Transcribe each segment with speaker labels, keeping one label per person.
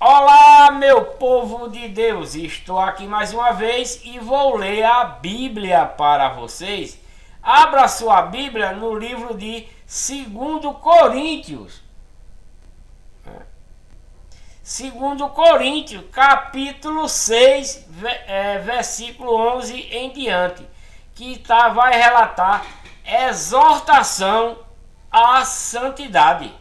Speaker 1: Olá, meu povo de Deus, estou aqui mais uma vez e vou ler a Bíblia para vocês. Abra sua Bíblia no livro de 2 Coríntios. 2 Coríntios, capítulo 6, versículo 11 em diante, que vai relatar exortação à santidade.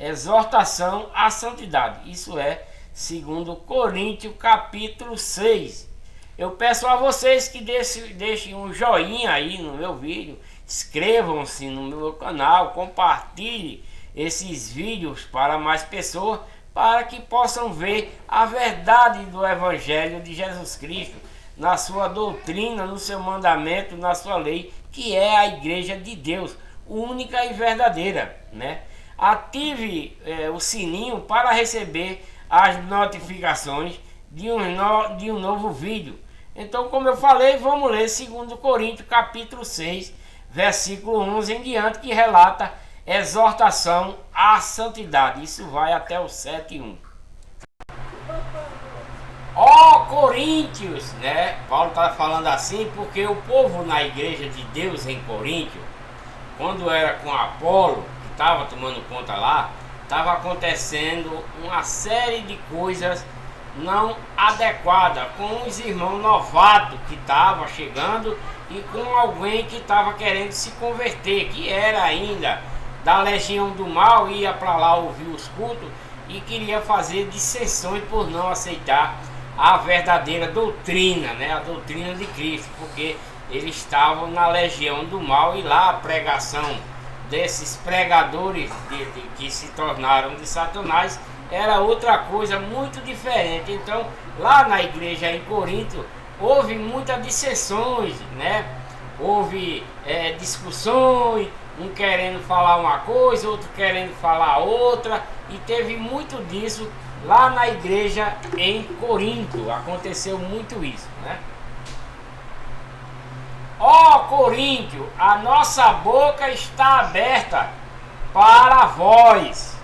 Speaker 1: Exortação à santidade. Isso é 2 Coríntios capítulo 6. Eu peço a vocês que deixem um joinha aí no meu vídeo, inscrevam-se no meu canal, compartilhem esses vídeos para mais pessoas, para que possam ver a verdade do Evangelho de Jesus Cristo, na sua doutrina, no seu mandamento, na sua lei, que é a Igreja de Deus, única e verdadeira, né? Ative o sininho para receber as notificações de um novo vídeo. Então, como eu falei, vamos ler 2 Coríntios capítulo 6, versículo 11 em diante, que relata exortação à santidade. Isso vai até o 7:1. Ó Coríntios, né? Paulo está falando assim porque o povo na igreja de Deus em Coríntio, quando era com Apolo, estava tomando conta lá, estava acontecendo uma série de coisas não adequadas com os irmãos novatos que estavam chegando e com alguém que estava querendo se converter, que era ainda da legião do mal, ia para lá ouvir os cultos e queria fazer dissensões por não aceitar a verdadeira doutrina, né? A doutrina de Cristo, porque eles estavam na legião do mal e lá a pregação desses pregadores que se tornaram de Satanás era outra coisa muito diferente. Então lá na igreja em Corinto houve muitas dissensões, né? Houve discussões, um querendo falar uma coisa, outro querendo falar outra, e teve muito disso lá na igreja em Corinto. Aconteceu muito isso, né? Ó Coríntio, a nossa boca está aberta para vós.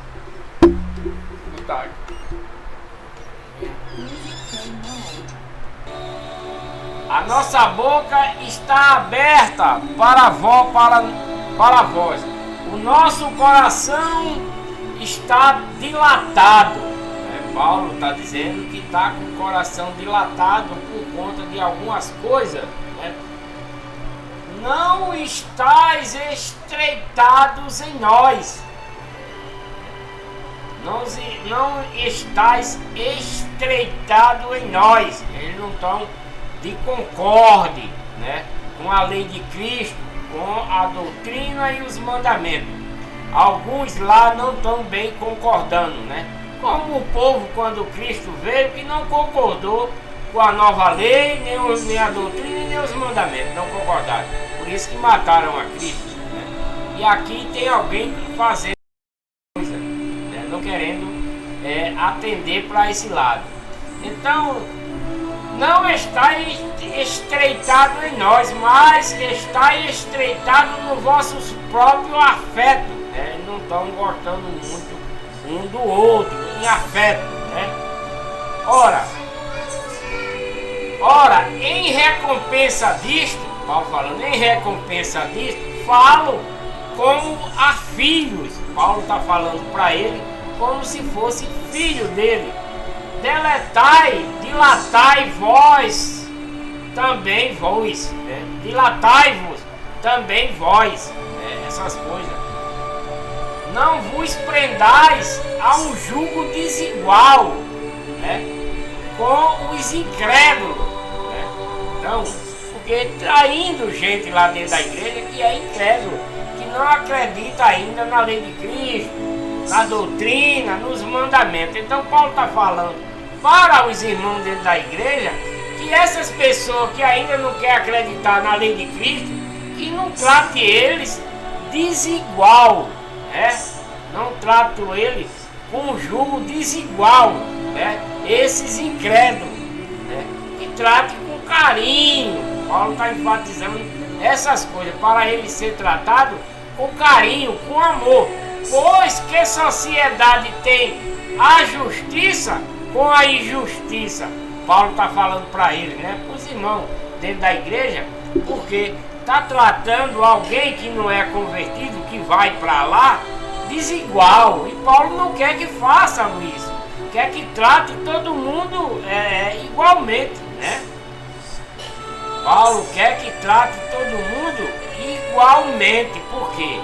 Speaker 1: A nossa boca está aberta para vós. O nosso coração está dilatado. Paulo está dizendo que está com o coração dilatado por conta de algumas coisas, né? Não estáis estreitados em nós. Não estáis estreitados em nós. Eles não estão de concorde, né, com a lei de Cristo, com a doutrina e os mandamentos. Alguns lá não estão bem concordando, né? Como o povo quando Cristo veio, que não concordou com a nova lei, nem a doutrina, nem os mandamentos, não concordaram. Por isso que mataram a Cristo, né? E aqui tem alguém fazendo coisa, né? Não querendo atender para esse lado. Então, não está estreitado em nós, mas está estreitado no vossos próprios afetos, né? Não estão gostando muito um do outro, em afeto, né? Ora, em recompensa disto, Paulo falando, em recompensa disto, falo como a filhos. Paulo está falando para ele como se fosse filho dele. Dilatai vós também vós, né? Dilatai-vos também vós, né? Essas coisas. Não vos prendais a um jugo desigual, né, com os incrédulos, né? Então, porque traindo gente lá dentro da igreja que é incrédulo, que não acredita ainda na lei de Cristo, na doutrina, nos mandamentos. Então Paulo está falando para os irmãos dentro da igreja que essas pessoas que ainda não querem acreditar na lei de Cristo, que não trate eles desigual, né? Não trato eles com um jugo desigual, né? Esses incrédulos, né? Que trate com carinho. Paulo está enfatizando essas coisas para ele ser tratado com carinho, com amor, pois que sociedade tem a justiça com a injustiça. Paulo está falando para eles, né? Para os irmãos dentro da igreja, porque está tratando alguém que não é convertido, que vai para lá, desigual. E Paulo não quer que façam isso, quer que trate todo mundo igualmente, né? Paulo quer que trate todo mundo igualmente. Por quê?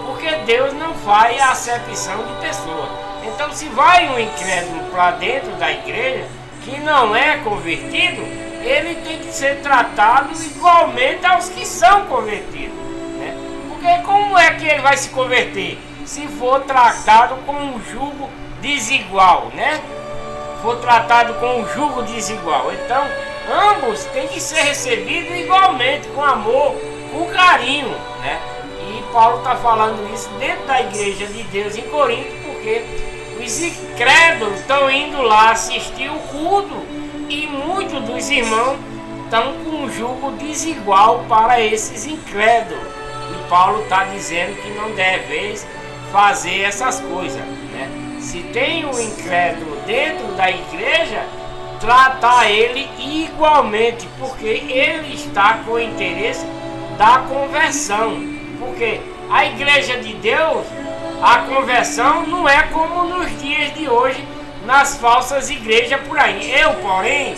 Speaker 1: Porque Deus não faz acepção de pessoa. Então, se vai um incrédulo para dentro da igreja que não é convertido, ele tem que ser tratado igualmente aos que são convertidos, né? Porque como é que ele vai se converter? Se for tratado com um jugo desigual, né? For tratado com um jugo desigual. Então, ambos têm que ser recebidos igualmente, com amor, com carinho, né? E Paulo está falando isso dentro da igreja de Deus em Corinto, porque os incrédulos estão indo lá assistir o culto e muitos dos irmãos estão com um jugo desigual para esses incrédulos. E Paulo está dizendo que não deve fazer essas coisas, né? Se tem um incrédulo dentro da igreja, tratar ele igualmente, porque ele está com o interesse da conversão. Porque a igreja de Deus, a conversão não é como nos dias de hoje, nas falsas igrejas por aí. Porém,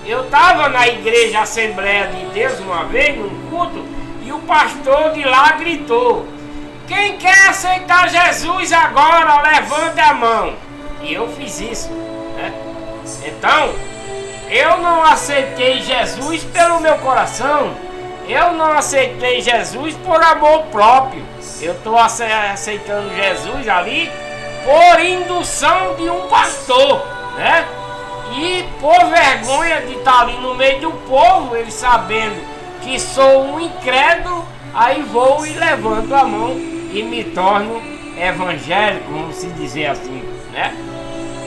Speaker 1: eu estava na igreja Assembleia de Deus uma vez, num culto, e o pastor de lá gritou: quem quer aceitar Jesus agora, levante a mão. E eu fiz isso, né? Então, eu não aceitei Jesus pelo meu coração, eu não aceitei Jesus por amor próprio. Eu estou aceitando Jesus ali por indução de um pastor, né? E por vergonha de estar ali no meio do povo, ele sabendo que sou um incrédulo, aí vou e levanto a mão e me torno evangélico, vamos se dizer assim, né?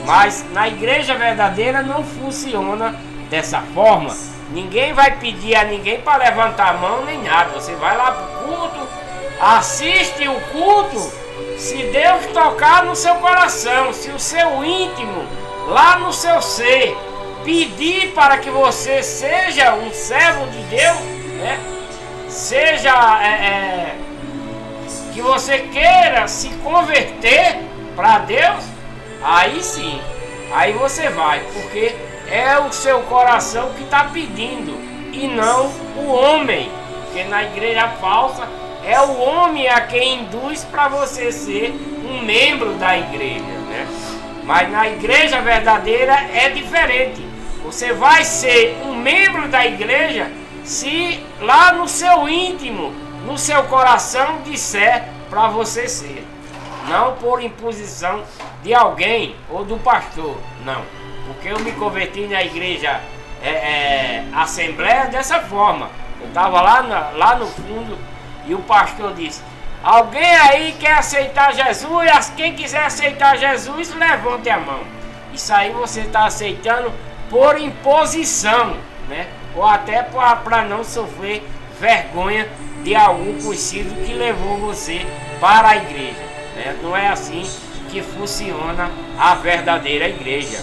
Speaker 1: Mas na igreja verdadeira não funciona dessa forma. Ninguém vai pedir a ninguém para levantar a mão nem nada. Você vai lá para o culto, assiste o culto. Se Deus tocar no seu coração, se o seu íntimo, lá no seu ser, pedir para que você seja um servo de Deus, né? Seja que você queira se converter para Deus, aí sim, aí você vai, porque é o seu coração que está pedindo e não o homem, porque na igreja falsa é o homem a quem induz para você ser um membro da igreja, né? Mas na igreja verdadeira é diferente. Você vai ser um membro da igreja se lá no seu íntimo, no seu coração disser para você ser. Não por imposição de alguém ou do pastor, não. Porque eu me converti na igreja Assembleia dessa forma. Eu estava lá no fundo e o pastor disse: alguém aí quer aceitar Jesus? Quem quiser aceitar Jesus, levante a mão. Isso aí você está aceitando por imposição, né? Ou até para não sofrer vergonha de algum conhecido que levou você para a igreja, né? Não é assim que funciona a verdadeira igreja.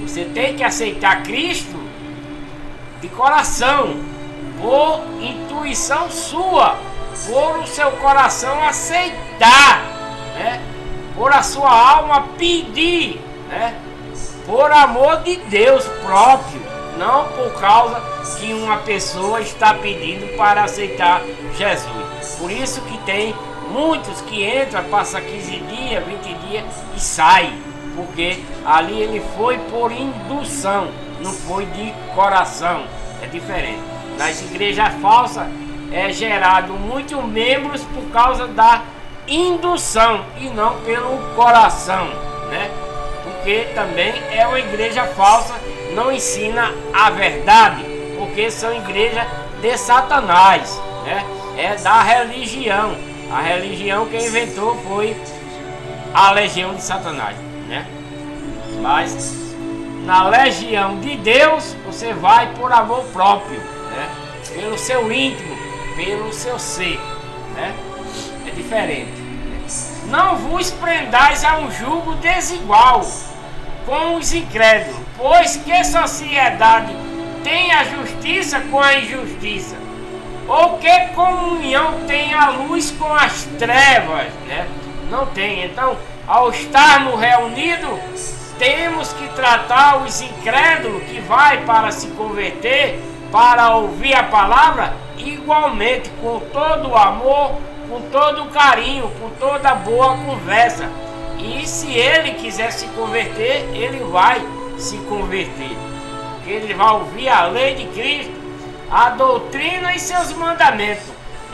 Speaker 1: Você tem que aceitar Cristo de coração, por intuição sua, por o seu coração aceitar, né? Por a sua alma pedir, né? Por amor de Deus próprio, não por causa que uma pessoa está pedindo para aceitar Jesus. Por isso que tem muitos que entram, passa 15 dias, 20 dias e saem, porque ali ele foi por indução, não foi de coração. É diferente. Nas igrejas falsas é gerado muitos membros por causa da indução e não pelo coração, né? Porque também é uma igreja falsa, não ensina a verdade, porque são igrejas de Satanás, né? É da religião. A religião que inventou foi a legião de Satanás, né? Mas na legião de Deus você vai por amor próprio, né? Pelo seu íntimo, pelo seu ser, né? É diferente, né? não vos prendais a um jugo desigual com os incrédulos, pois que sociedade tem a justiça com a injustiça? Ou que comunhão tem a luz com as trevas, né? Não tem. Então, ao estarmos reunidos, temos que tratar os incrédulos que vai para se converter, para ouvir a palavra, igualmente, com todo o amor, com todo o carinho, com toda a boa conversa. E se ele quiser se converter, ele vai se converter, porque ele vai ouvir a lei de Cristo, a doutrina e seus mandamentos,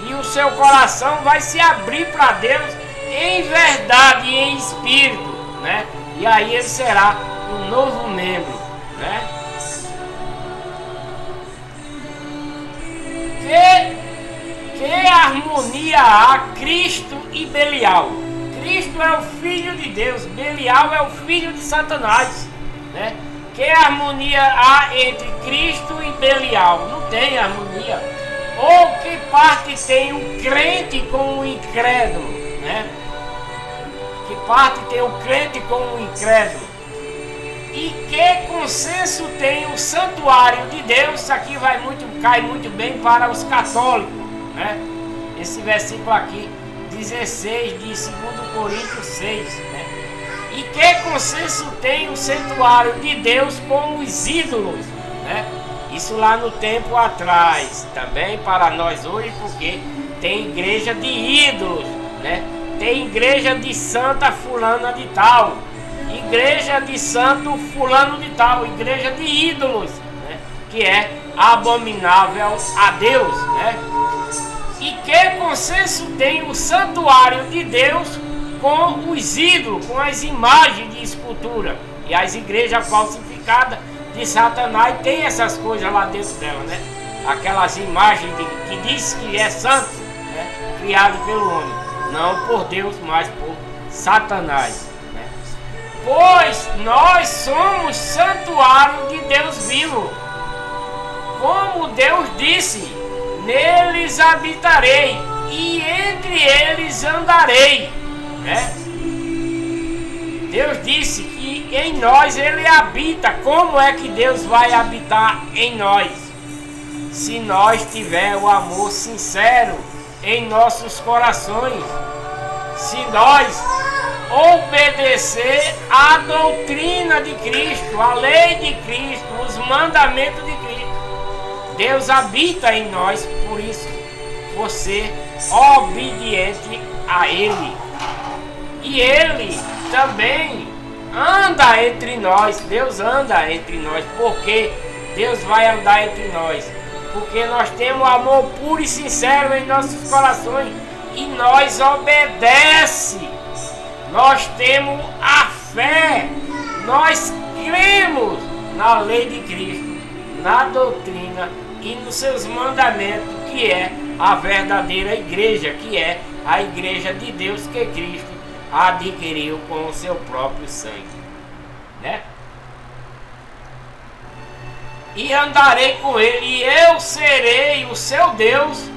Speaker 1: e o seu coração vai se abrir para Deus em verdade e em espírito, né? E aí ele será um novo membro, né? Que harmonia há Cristo e Belial? Cristo é o filho de Deus, Belial é o filho de Satanás, né? Que harmonia há entre Cristo e Belial? Não tem harmonia. Ou que parte tem o crente com o incrédulo, né? Que parte tem o crente com o incrédulo? E que consenso tem o santuário de Deus? Isso aqui cai muito bem para os católicos, né? Esse versículo aqui, 16 de 2 Coríntios 6, né? E que consenso tem o santuário de Deus com os ídolos, né? Isso lá no tempo atrás, também para nós hoje, porque tem igreja de ídolos, né? Tem igreja de santa fulana de tal, igreja de santo fulano de tal, igreja de ídolos, né? Que é abominável a Deus, né? E que consenso tem o santuário de Deus com os ídolos, com as imagens de escultura? E as igrejas falsificadas de Satanás tem essas coisas lá dentro dela, né? Aquelas imagens que diz que é santo, né? Criado pelo homem, não por Deus, mas por Satanás, né? Pois nós somos santuário de Deus vivo, como Deus disse: neles habitarei e entre eles andarei, né? Deus disse que em nós ele habita. Como é que Deus vai habitar em nós? Se nós tiver o amor sincero em nossos corações, se nós obedecer à doutrina de Cristo, a lei de Cristo, os mandamentos de Cristo, Deus habita em nós. Por isso, você obediente a Ele, e Ele também anda entre nós. Deus anda entre nós. Porque Deus vai andar entre nós? Porque nós temos amor puro e sincero em nossos corações, e nós obedecemos. Nós temos a fé, nós cremos na lei de Cristo, na doutrina e nos seus mandamentos, que é a verdadeira igreja, que é a igreja de Deus que Cristo adquiriu com o seu próprio sangue, né? E andarei com ele, e eu serei o seu Deus,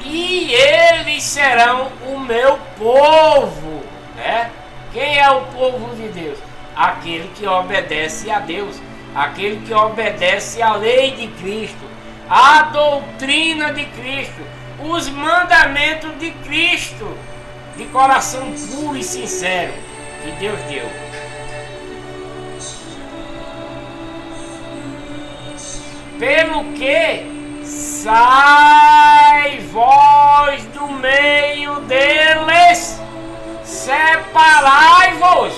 Speaker 1: e eles serão o meu povo, né? Quem é o povo de Deus? Aquele que obedece a Deus, aquele que obedece à lei de Cristo, à doutrina de Cristo, os mandamentos de Cristo, de coração puro e sincero, que Deus deu. Pelo que sai vós do meio deles, separai-vos.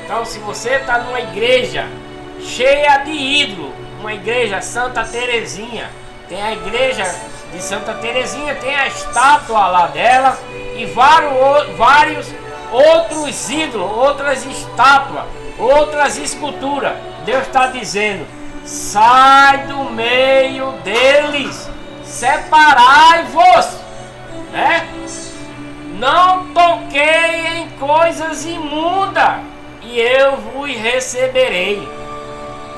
Speaker 1: Então, se você está numa igreja cheia de ídolo, uma igreja Santa Teresinha, tem a igreja de Santa Teresinha, tem a estátua lá dela e vários outros ídolos, outras estátuas, outras esculturas. Deus está dizendo: sai do meio deles, separai-vos, né? Não toquei em coisas imundas, e eu vos receberei.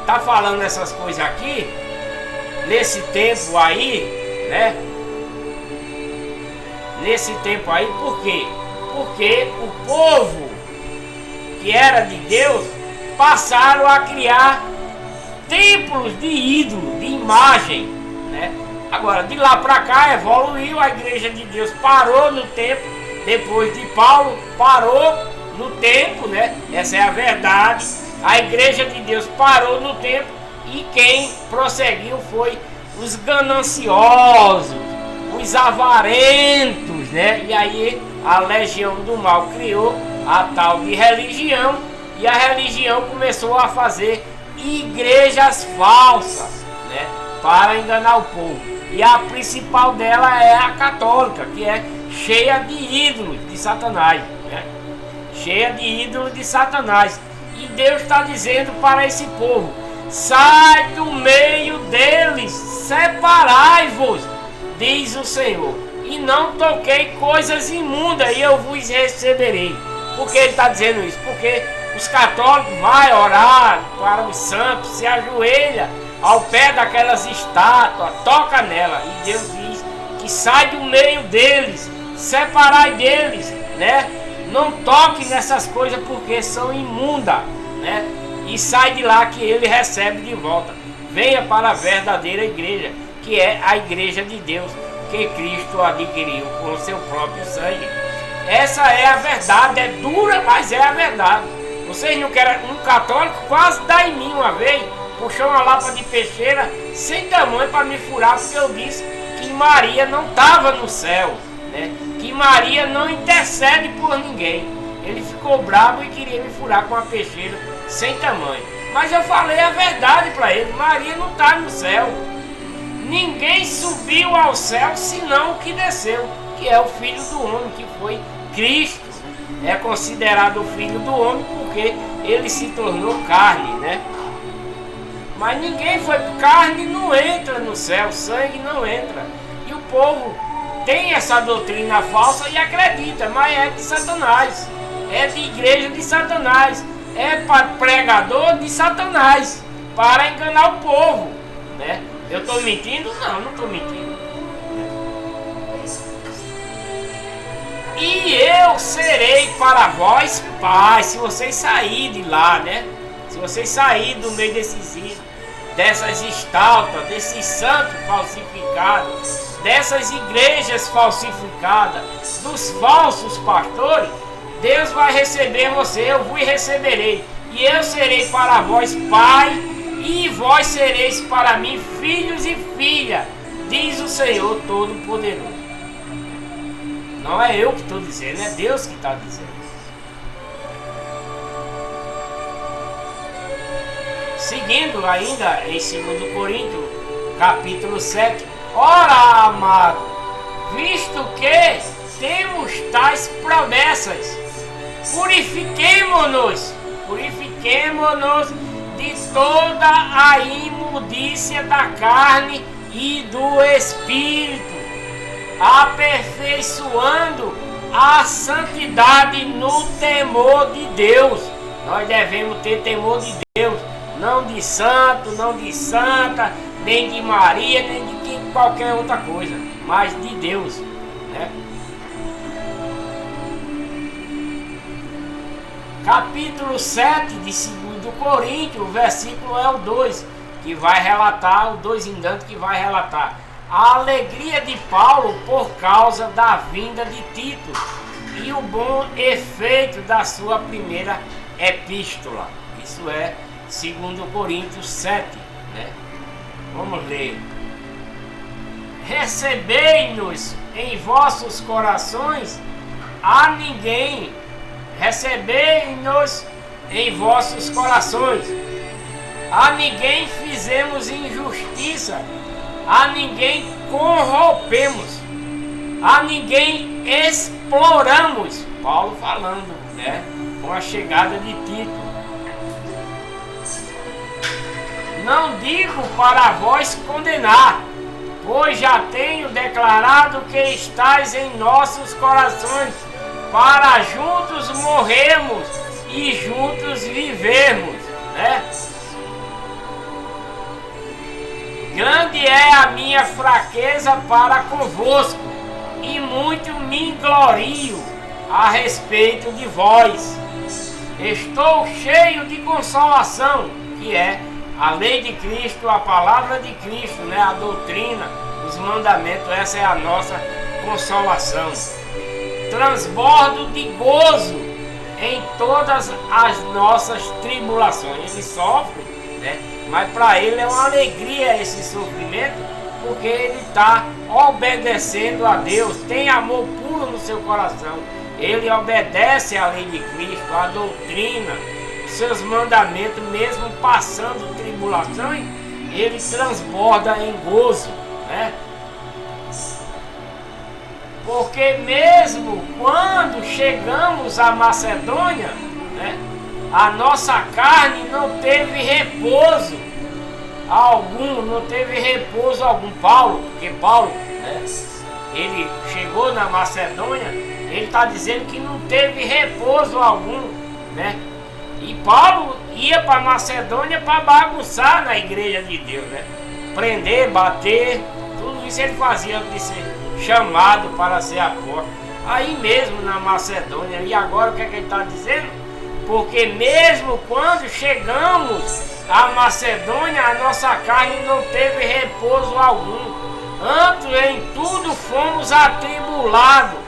Speaker 1: Tá falando essas coisas aqui nesse tempo aí, né? Nesse tempo aí, por quê? Porque o povo que era de Deus passaram a criar templos de ídolo, de imagem, né? Agora, de lá para cá evoluiu, a igreja de Deus parou no tempo, depois de Paulo parou no tempo, né? Essa é a verdade. A igreja de Deus parou no tempo e quem prosseguiu foi os gananciosos, os avarentos, né? E aí a legião do mal criou a tal de religião e a religião começou a fazer igrejas falsas, né? Para enganar o povo. E a principal dela é a católica, que é cheia de ídolos de Satanás, né? Cheia de ídolos de Satanás. E Deus está dizendo para esse povo: sai do meio deles, separai-vos, diz o Senhor, e não toquei coisas imundas, e eu vos receberei. Por que ele está dizendo isso? Porque os católicos vão orar para os santos, se ajoelha ao pé daquelas estátuas, toca nela, e Deus diz que sai do meio deles, separai deles, né? Não toque nessas coisas porque são imundas, né? E sai de lá que ele recebe de volta. Venha para a verdadeira igreja, que é a igreja de Deus, que Cristo adquiriu com o seu próprio sangue. Essa é a verdade, é dura, mas é a verdade. Vocês não querem? Um católico quase dá em mim uma vez, puxou uma lapa de peixeira sem tamanho para me furar, porque eu disse que Maria não estava no céu, né? Que Maria não intercede por ninguém. Ele ficou bravo e queria me furar com a peixeira sem tamanho. Mas eu falei a verdade para ele: Maria não está no céu. Ninguém subiu ao céu senão o que desceu, que é o Filho do Homem, que foi Cristo. É considerado o Filho do Homem porque ele se tornou carne, né? Mas ninguém foi carne, não entra no céu, sangue não entra. E o povo tem essa doutrina falsa e acredita, mas é de Satanás, é de igreja de Satanás, é para pregador de Satanás, para enganar o povo, né? Eu estou mentindo? Não, não estou mentindo. E eu serei para vós pai, se vocês saírem de lá, né? Se vocês saírem do meio desses ídolos, dessas estátuas, desses santos falsificados, dessas igrejas falsificadas, dos falsos pastores, Deus vai receber você, eu vos receberei, e eu serei para vós pai, e vós sereis para mim filhos e filhas, diz o Senhor Todo-Poderoso. Não é eu que estou dizendo, é Deus que está dizendo. Seguindo ainda em 2 Coríntios, capítulo 7. Ora, amado, visto que temos tais promessas, purifiquemo-nos de toda a imundícia da carne e do espírito, aperfeiçoando a santidade no temor de Deus. Nós devemos ter temor de Deus, não de santo, não de santa, nem de Maria, nem de qualquer outra coisa, mas de Deus, né? Capítulo 7 de 2 Coríntios, o versículo é o 2, que vai relatar, o 2 em diante, que vai relatar a alegria de Paulo por causa da vinda de Tito e o bom efeito da sua primeira epístola. Isso é 2 Coríntios 7, né? Vamos ler. Recebei-nos em vossos corações a ninguém. Recebei-nos em vossos corações. A ninguém fizemos injustiça. A ninguém corrompemos. A ninguém exploramos. Paulo falando, né? Com a chegada de Tito. Não digo para vós condenar, pois já tenho declarado que estáis em nossos corações, para juntos morrermos e juntos vivermos, né? Grande é a minha fraqueza para convosco, e muito me glorio, a respeito de vós. Estou cheio de consolação, que é a lei de Cristo, a palavra de Cristo, né? A doutrina, os mandamentos, essa é a nossa consolação. Transbordo de gozo em todas as nossas tribulações. Ele sofre, né? Mas para ele é uma alegria esse sofrimento, porque ele está obedecendo a Deus, tem amor puro no seu coração. Ele obedece à lei de Cristo, à doutrina, os seus mandamentos, mesmo passando tribulações, ele transborda em gozo, né? Porque mesmo quando chegamos à Macedônia, né, a nossa carne não teve repouso algum, porque Paulo, né, ele chegou na Macedônia, ele está dizendo que não teve repouso algum, né? E Paulo ia para Macedônia para bagunçar na igreja de Deus, né? Prender, bater, tudo isso ele fazia antes de ser chamado para ser apóstolo. Aí mesmo na Macedônia. E agora o que é que ele está dizendo? Porque mesmo quando chegamos à Macedônia, a nossa carne não teve repouso algum. Antes em tudo fomos atribulados,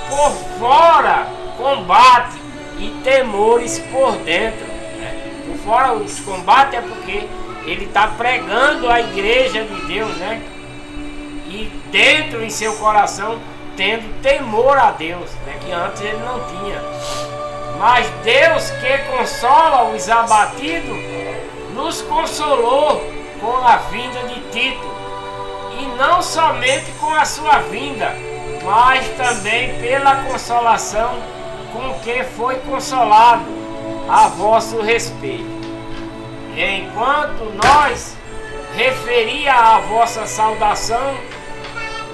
Speaker 1: por fora combate e temores por dentro, né? Por fora os combates é porque ele está pregando a igreja de Deus, né? E dentro em seu coração tendo temor a Deus, né? Que antes ele não tinha. Mas Deus, que consola os abatidos, nos consolou com a vinda de Tito, e não somente com a sua vinda, mas também pela consolação com que foi consolado a vosso respeito. Enquanto nós referia a vossa saudação,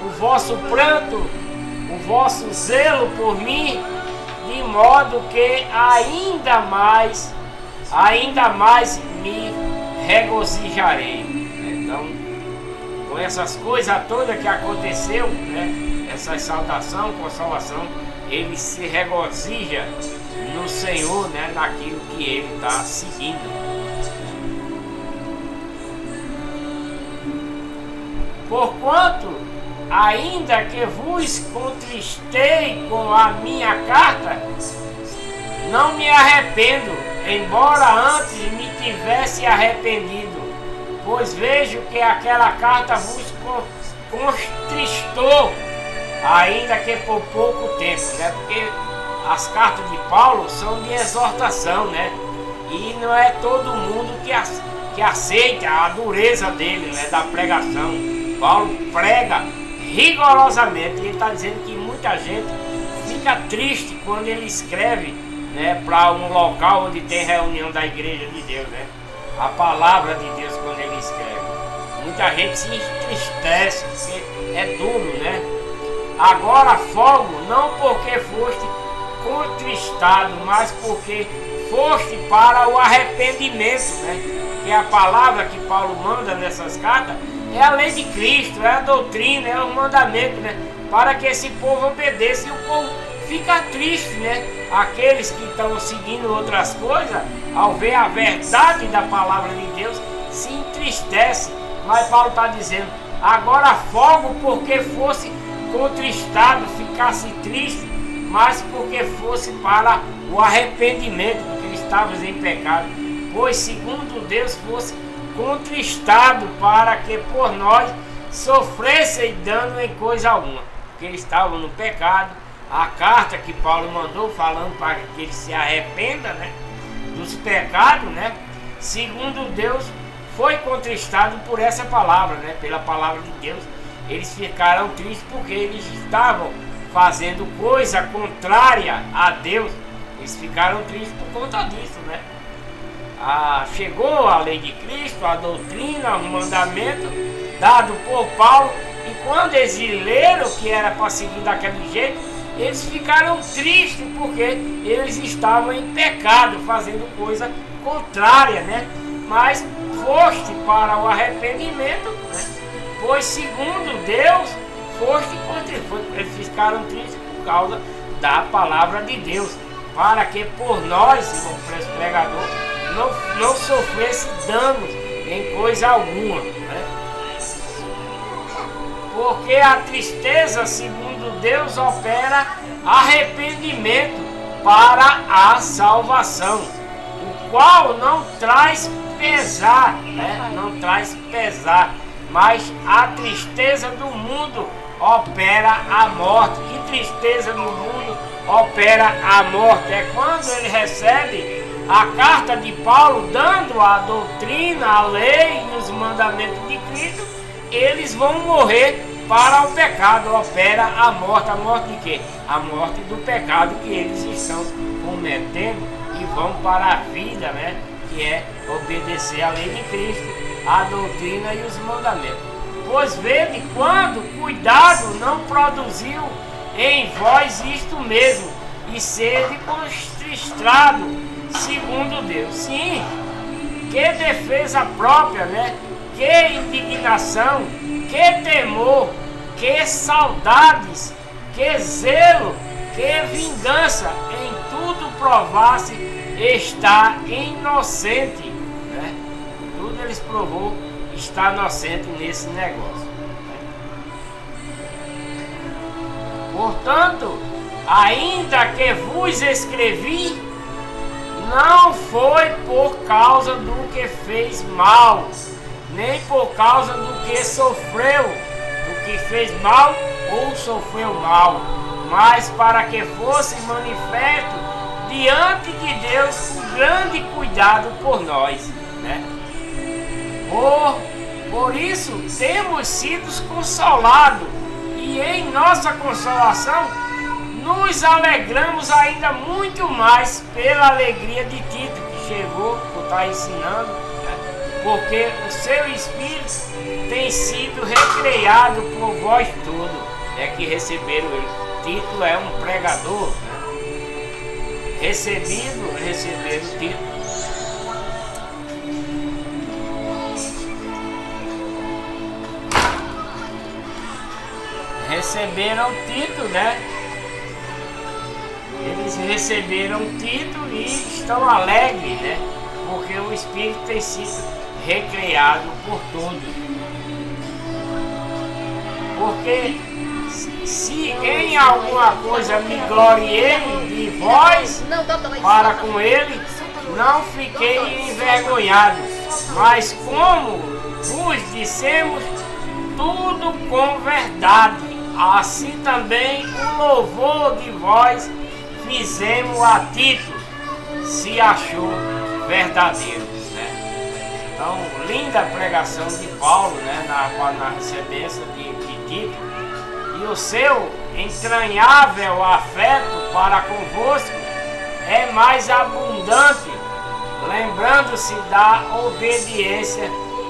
Speaker 1: o vosso pranto, o vosso zelo por mim, de modo que ainda mais me regozijarei. Então, com essas coisas todas que aconteceu, né, essa saudação, consolação, ele se regozija no Senhor, né, naquilo que ele está seguindo. Porquanto, ainda que vos contristei com a minha carta, não me arrependo, embora antes me tivesse arrependido, pois vejo que aquela carta vos contristou, ainda que por pouco tempo, né? Porque as cartas de Paulo são de exortação, né? E não é todo mundo que aceita a dureza dele, né? Da pregação. Paulo prega rigorosamente, e ele está dizendo que muita gente fica triste quando ele escreve, né, para um local onde tem reunião da igreja de Deus, né? A palavra de Deus, quando ele escreve, muita gente se entristece, porque é duro, né? Agora fogo, não porque foste contristado, mas porque foste para o arrependimento, né? Que é a palavra que Paulo manda nessas cartas, é a lei de Cristo, é a doutrina, é o mandamento, né? Para que esse povo obedeça. E o povo fica triste, né? Aqueles que estão seguindo outras coisas, ao ver a verdade da palavra de Deus, se entristece. Mas Paulo está dizendo, agora fogo porque fosse contristado, ficasse triste, mas porque fosse para o arrependimento, porque estávamos em pecado, pois segundo Deus fosse contristado para que por nós sofresse dano em coisa alguma, porque eles estavam no pecado. A carta que Paulo mandou falando para que ele se arrependa, né, dos pecados, né, segundo Deus foi contristado por essa palavra, né, pela palavra de Deus. Eles ficaram tristes porque eles estavam fazendo coisa contrária a Deus. Eles ficaram tristes por conta disso, né? Chegou a lei de Cristo, a doutrina, o mandamento dado por Paulo, e quando eles leram que era para seguir daquele jeito, eles ficaram tristes porque eles estavam em pecado, fazendo coisa contrária, né? Mas foste para o arrependimento, né? Pois segundo Deus foste contra. Eles ficaram tristes por causa da palavra de Deus, para que por nós, como pregador, não sofresse danos em coisa alguma, né? Porque a tristeza, segundo Deus, opera arrependimento para a salvação, o qual não traz pesar, né? Não traz pesar, mas a tristeza do mundo opera a morte. Que tristeza no mundo opera a morte? É quando ele recebe a carta de Paulo dando a doutrina, a lei e os mandamentos de Cristo, eles vão morrer para o pecado. Opera a morte. A morte de quê? A morte do pecado que eles estão cometendo e vão para a vida, né? Que é obedecer a lei de Cristo, a doutrina e os mandamentos. Pois vede quando cuidado não produziu em vós isto mesmo, e sede contristrado segundo Deus. Sim, que defesa própria, né? Que indignação, que temor, que saudades, que zelo, que vingança, em tudo provasse estar inocente, né? Tudo eles provou estar inocente nesse negócio. Portanto, ainda que vos escrevi, não foi por causa do que fez mal, nem por causa do que sofreu, do que fez mal ou sofreu mal, mas para que fosse manifesto diante de Deus o grande cuidado por nós, né? Por isso temos sido consolados, e em nossa consolação nos alegramos ainda muito mais pela alegria de Tito, que chegou por estar ensinando, né? Porque o seu espírito tem sido recreado por vós todos, é que receberam ele. Tito é um pregador, né? Receberam Tito. Receberam Tito, né? Eles receberam Tito e estão alegres, né? Porque o Espírito tem sido recreado por todos. Porque se em alguma coisa me gloriei de vós para com ele, não fiquei envergonhado. Mas como vos dissemos tudo com verdade, assim também o louvor de vós fizemos a Tito, se achou verdadeiro, né? Então, linda pregação de Paulo, né? Na recebência de Tito, e o seu entranhável afeto para convosco é mais abundante, lembrando-se da obediência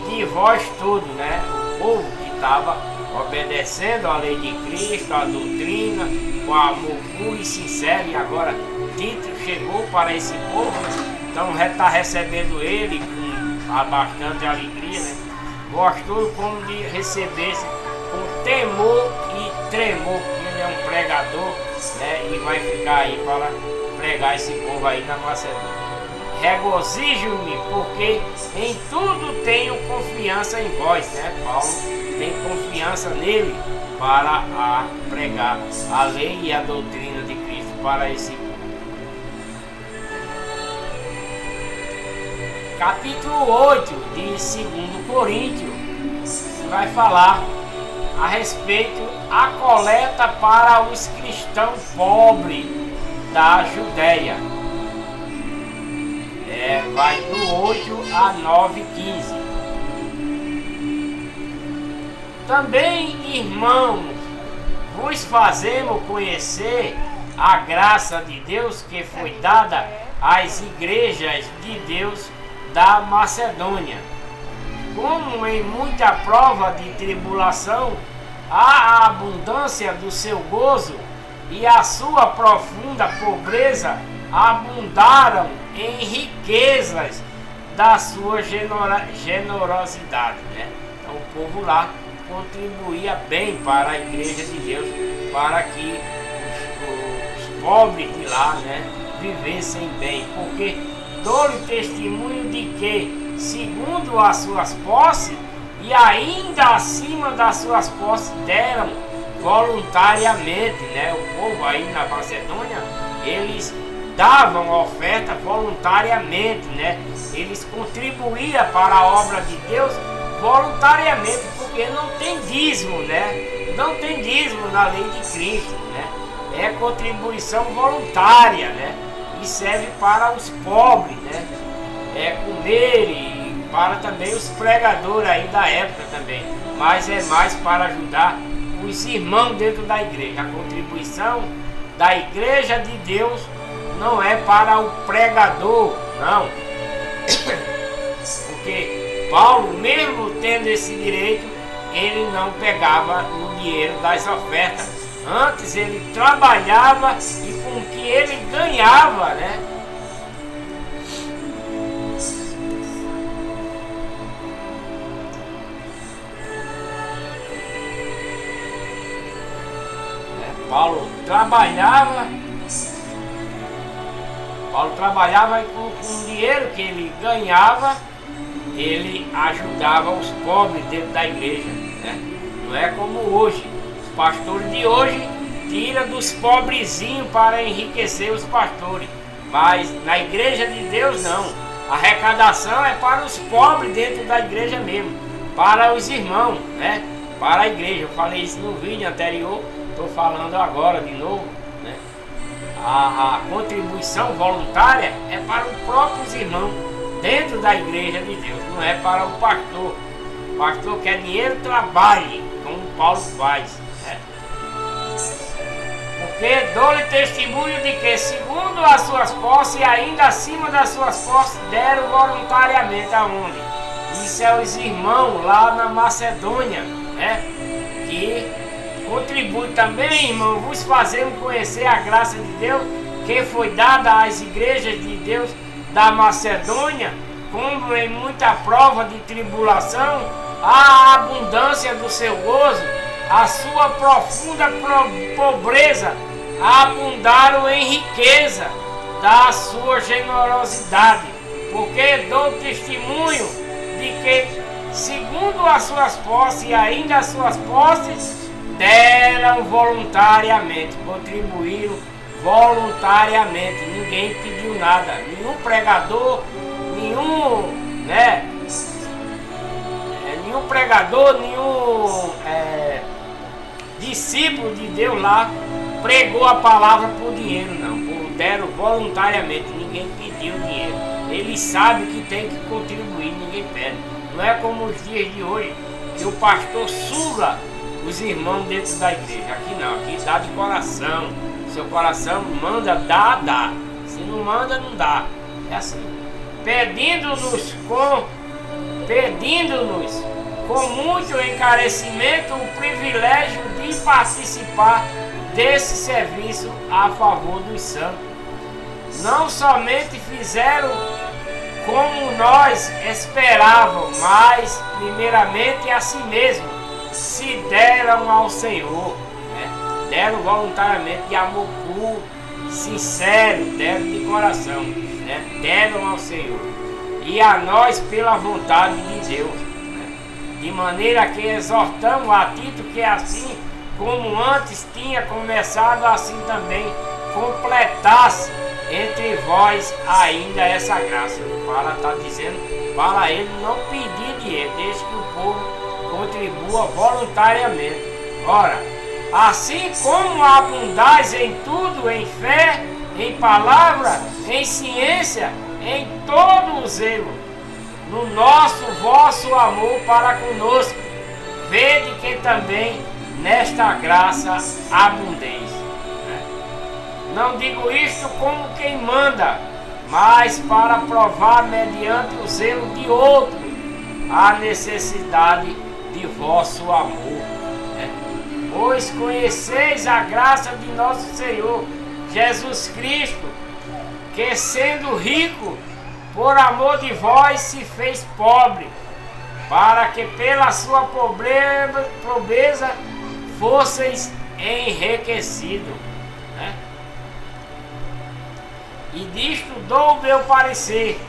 Speaker 1: de vós todos, né? O povo que estava obedecendo a lei de Cristo, a doutrina, com amor puro e sincero, e agora Tito chegou para esse povo, então está recebendo ele com bastante alegria, né? Gostou como de recebesse com temor e tremor, porque ele é um pregador, né? E vai ficar aí para pregar esse povo aí na Macedônia. Regozijo-me, porque em tudo tenho confiança em vós, né? Paulo tem confiança nele para pregar a lei e a doutrina de Cristo para esse povo. Capítulo 8 de 2 Coríntios vai falar a respeito da coleta para os cristãos pobres da Judéia. Vai do 8 a 9:15. Também, irmãos, vos fazemos conhecer a graça de Deus que foi dada às igrejas de Deus da Macedônia. Como em muita prova de tribulação, a abundância do seu gozo e a sua profunda pobreza abundaram em riquezas da sua generosidade, né? Então o povo lá contribuía bem para a igreja de Deus, para que os pobres de lá, né, vivessem bem, porque dou-lhe testemunho de que, segundo as suas posses, e ainda acima das suas posses, deram voluntariamente, né? O povo aí na Macedônia, eles davam oferta voluntariamente, né? Eles contribuíam para a obra de Deus voluntariamente, porque não tem dízimo, né? Não tem dízimo na lei de Cristo, né? É contribuição voluntária, né? E serve para os pobres, né? É comer e para também os pregadores aí da época também, mas é mais para ajudar os irmãos dentro da igreja. A contribuição da igreja de Deus não é para o pregador, não. Porque Paulo, mesmo tendo esse direito, ele não pegava no dinheiro das ofertas. Antes ele trabalhava e com o que ele ganhava, né? Paulo trabalhava e com o dinheiro que ele ganhava, ele ajudava os pobres dentro da igreja, né? Não é como hoje. Os pastores de hoje tiram dos pobrezinhos para enriquecer os pastores, mas na igreja de Deus não. A arrecadação é para os pobres dentro da igreja mesmo, para os irmãos, né? Para a igreja. Eu falei isso no vídeo anterior, estou falando agora de novo, né? A contribuição voluntária é para os próprios irmãos dentro da igreja de Deus, não é para o pastor. O pastor quer dinheiro, trabalhe, como Paulo faz, né? Porque dou-lhe testemunho de que, segundo as suas posses e ainda acima das suas posses, deram voluntariamente aonde? Isso é os irmãos lá na Macedônia, né? Que contribui também, irmão, vos fazemos conhecer a graça de Deus que foi dada às igrejas de Deus da Macedônia, como em muita prova de tribulação, a abundância do seu gozo, a sua profunda pobreza, abundaram em riqueza da sua generosidade, porque dou testemunho de que, segundo as suas posses e ainda as suas posses, deram voluntariamente, contribuíram voluntariamente, ninguém pediu nada, nenhum pregador, nenhum discípulo de Deus lá pregou a palavra por dinheiro, não. Deram voluntariamente, ninguém pediu dinheiro. Eles sabem que tem que contribuir, ninguém pede. Não é como os dias de hoje, que o pastor suga os irmãos dentro da igreja. Aqui não, aqui dá de coração. Seu coração manda, dá. Se não manda, não dá. É assim. Pedindo-nos com muito encarecimento o privilégio de participar desse serviço a favor dos santos. Não somente fizeram como nós esperávamos, mas primeiramente a si mesmos se deram ao Senhor, né? Deram voluntariamente, de amor puro, sincero, deram de coração, né? Deram ao Senhor e a nós pela vontade de Deus, né? De maneira que exortamos a Tito que, assim como antes tinha começado, assim também completasse entre vós ainda essa graça. Para está dizendo para ele não pedir dinheiro, desde que o povo contribua voluntariamente. Ora, assim como abundais em tudo, em fé, em palavra, em ciência, em todo o zelo, no vosso amor para conosco, vede que também nesta graça abundeis. Não digo isto como quem manda, mas para provar mediante o zelo de outro a necessidade de vosso amor, né? Pois conheceis a graça de nosso Senhor Jesus Cristo, que sendo rico, por amor de vós se fez pobre, para que pela sua pobreza fosseis enriquecidos, né? e disto dou o meu parecer,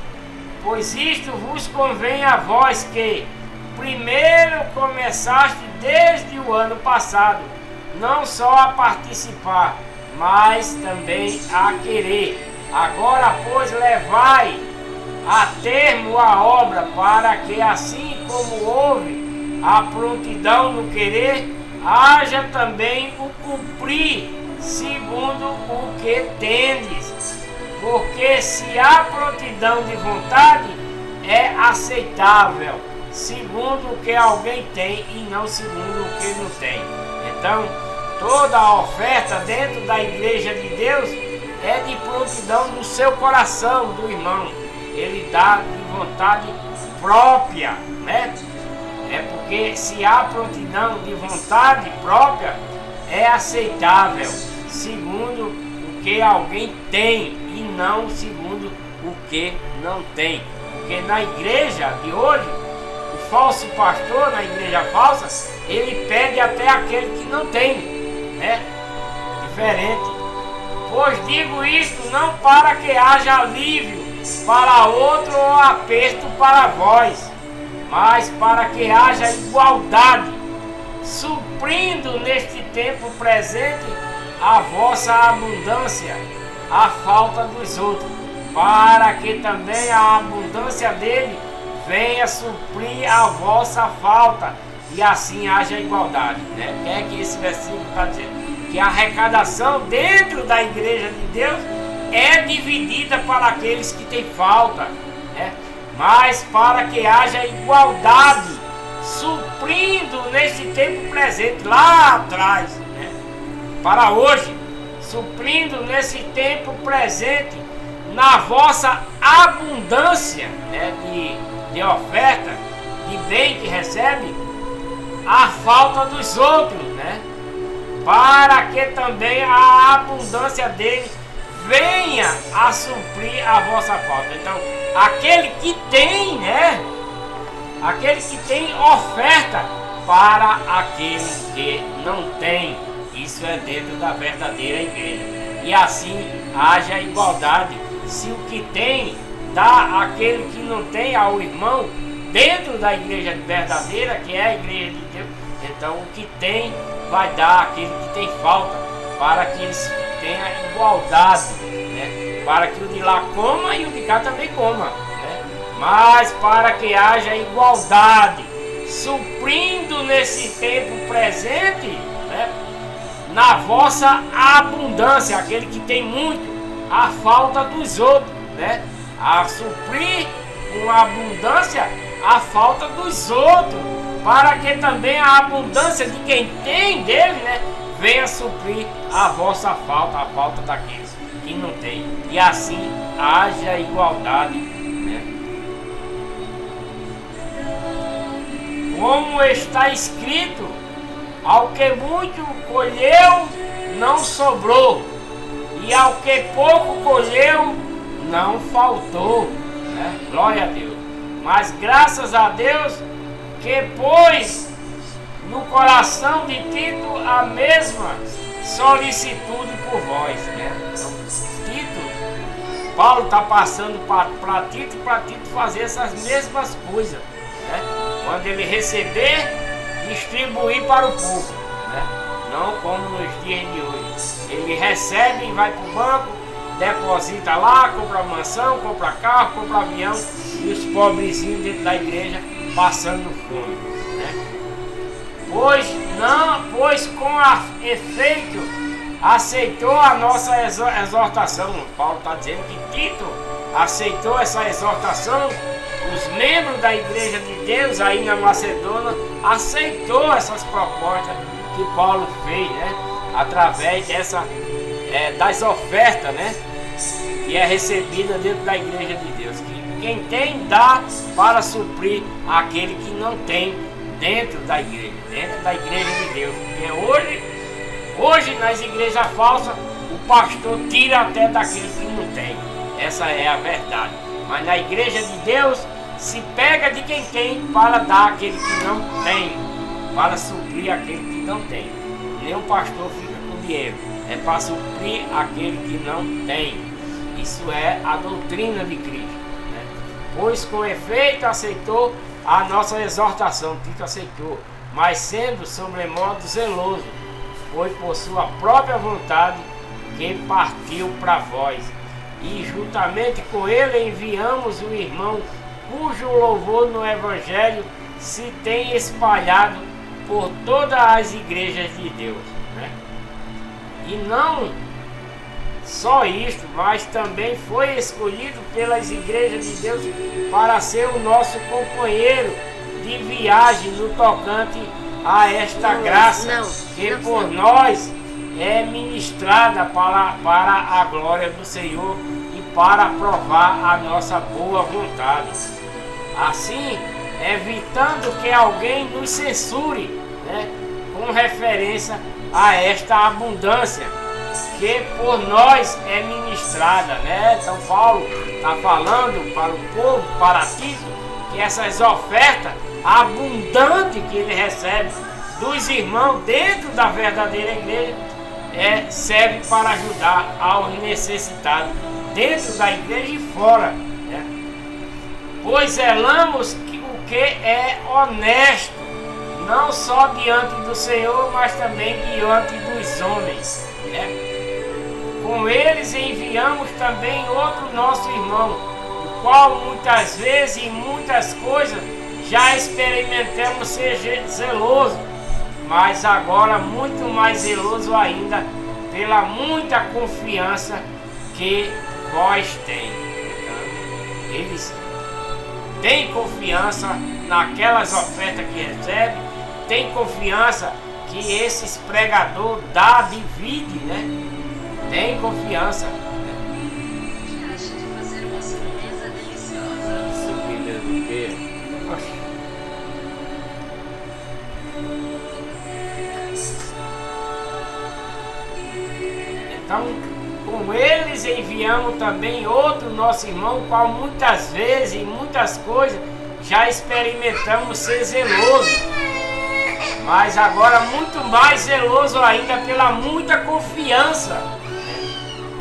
Speaker 1: pois isto vos convém a vós que primeiro começaste desde o ano passado, não só a participar, mas também a querer. Agora, pois, levai a termo a obra, para que assim como houve a prontidão no querer, haja também o cumprir segundo o que tendes. Porque se há prontidão de vontade, é aceitável, segundo o que alguém tem e não segundo o que não tem. Então, toda a oferta dentro da igreja de Deus é de prontidão no seu coração do irmão. Ele dá de vontade própria, né? É porque se há prontidão de vontade própria, é aceitável, segundo o que alguém tem e não segundo o que não tem. Porque na igreja de hoje, o falso pastor, na igreja falsa, ele pede até aquele que não tem, né? Diferente. Pois digo isto não para que haja alívio para outro ou aperto para vós, mas para que haja igualdade, suprindo neste tempo presente a vossa abundância, a falta dos outros, para que também a abundância dele venha suprir a vossa falta, e assim haja igualdade, né? O que é que esse versículo está dizendo? Que a arrecadação dentro da igreja de Deus é dividida para aqueles que têm falta, né? Mas para que haja igualdade, suprindo nesse tempo presente, lá atrás, né? Para hoje, suprindo nesse tempo presente, na vossa abundância, né? de oferta, de bem que recebe, a falta dos outros, né? Para que também a abundância dele venha a suprir a vossa falta. Então, aquele que tem, né? Aquele que tem oferta para aquele que não tem. Isso é dentro da verdadeira igreja. E assim haja igualdade. Se o que tem dá aquele que não tem ao irmão, dentro da igreja verdadeira, que é a igreja de Deus, então o que tem vai dar àquele que tem falta, para que eles tenham igualdade, né? Para que o de lá coma e o de cá também coma, né? Mas para que haja igualdade, suprindo nesse tempo presente, né? Na vossa abundância, aquele que tem muito, a falta dos outros, né? A suprir com abundância a falta dos outros, para que também a abundância de quem tem dele, né, venha suprir a vossa falta, a falta daqueles que não tem, e assim haja igualdade, né? Como está escrito, ao que muito colheu não sobrou, e ao que pouco colheu não faltou, né? Glória a Deus. Mas graças a Deus que pôs no coração de Tito a mesma solicitude por vós, né? Então, Tito, Paulo está passando para Tito fazer essas mesmas coisas, né? Quando ele receber, distribuir para o povo, né? Não como nos dias de hoje. Ele recebe e vai para o banco, deposita lá, compra mansão, compra carro, compra avião, e os pobrezinhos dentro da igreja passando fome, né? Pois com efeito aceitou a nossa exortação. Paulo está dizendo que Tito aceitou essa exortação. Os membros da igreja de Deus aí na Macedônia aceitou essas propostas que Paulo fez, né? Através das ofertas, né? Que é recebida dentro da igreja de Deus. Que quem tem dá para suprir aquele que não tem dentro da igreja de Deus. Porque hoje nas igrejas falsas o pastor tira até daquele que não tem. Essa é a verdade. Mas na igreja de Deus se pega de quem tem para dar àquele que não tem, para suprir aquele que não tem. Nem o pastor fica com dinheiro, é para suprir aquele que não tem. Isso é a doutrina de Cristo, né? Pois com efeito aceitou a nossa exortação, Tito aceitou, mas sendo sobremodo zeloso, foi por sua própria vontade que partiu para vós. E juntamente com ele enviamos o irmão, cujo louvor no Evangelho se tem espalhado por todas as igrejas de Deus, né? E não só isto, mas também foi escolhido pelas igrejas de Deus para ser o nosso companheiro de viagem no tocante a esta graça que por nós é ministrada para a glória do Senhor e para provar a nossa boa vontade. Assim, evitando que alguém nos censure, né, com referência a esta abundância que por nós é ministrada, né? Então Paulo está falando para o povo, para Tito, que essas ofertas abundantes que ele recebe dos irmãos dentro da verdadeira igreja serve para ajudar aos necessitados dentro da igreja e fora, né? Pois zelamos o que é honesto, não só diante do Senhor, mas também diante dos homens, né? Com eles enviamos também outro nosso irmão, o qual muitas vezes e muitas coisas já experimentamos ser zeloso, mas agora muito mais zeloso ainda pela muita confiança que vós têm. Eles têm confiança naquelas ofertas que recebem, têm confiança que esses pregadores divide, né? Tem confiança.
Speaker 2: Acho de fazer uma sobremesa deliciosa.
Speaker 1: Sobremesa do quê? Então, com eles enviamos também outro nosso irmão, qual muitas vezes e muitas coisas já experimentamos ser zeloso, mas agora muito mais zeloso ainda pela muita confiança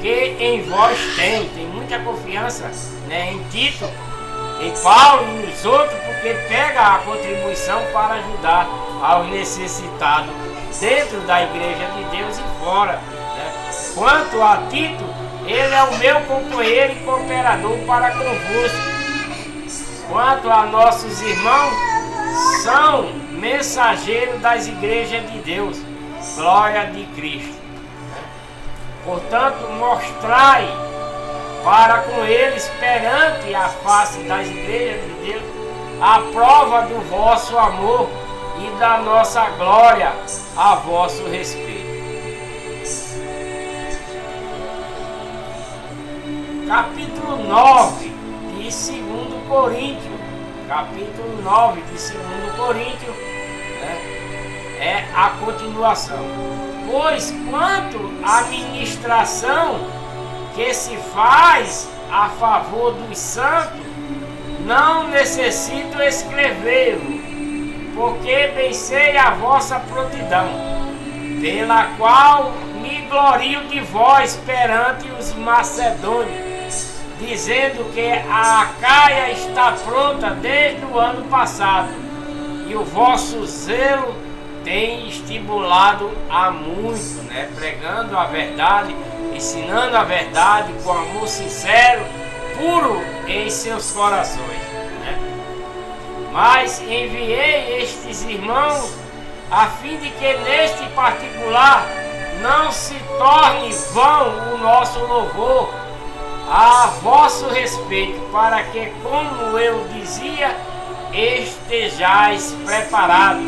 Speaker 1: que em vós tem muita confiança, né, em Tito, em Paulo e nos outros, porque pega a contribuição para ajudar aos necessitados dentro da igreja de Deus e fora, né? Quanto a Tito, ele é o meu companheiro e cooperador para convosco. Quanto a nossos irmãos, são mensageiros das igrejas de Deus, glória de Cristo. Portanto, mostrai para com eles perante a face das igrejas de Deus a prova do vosso amor e da nossa glória a vosso respeito. Capítulo 9 de 2 Coríntios. Capítulo 9 de 2 Coríntios, né, é a continuação. Pois quanto à ministração que se faz a favor dos santos, não necessito escrever-lo, porque bem sei a vossa prontidão, pela qual me glorio de vós perante os macedônios, dizendo que a Acaia está pronta desde o ano passado, e o vosso zelo tem estimulado a muito, né? Pregando a verdade, ensinando a verdade com amor sincero, puro em seus corações, né? Mas enviei estes irmãos a fim de que neste particular não se torne vão o nosso louvor a vosso respeito, para que, como eu dizia, estejais preparados,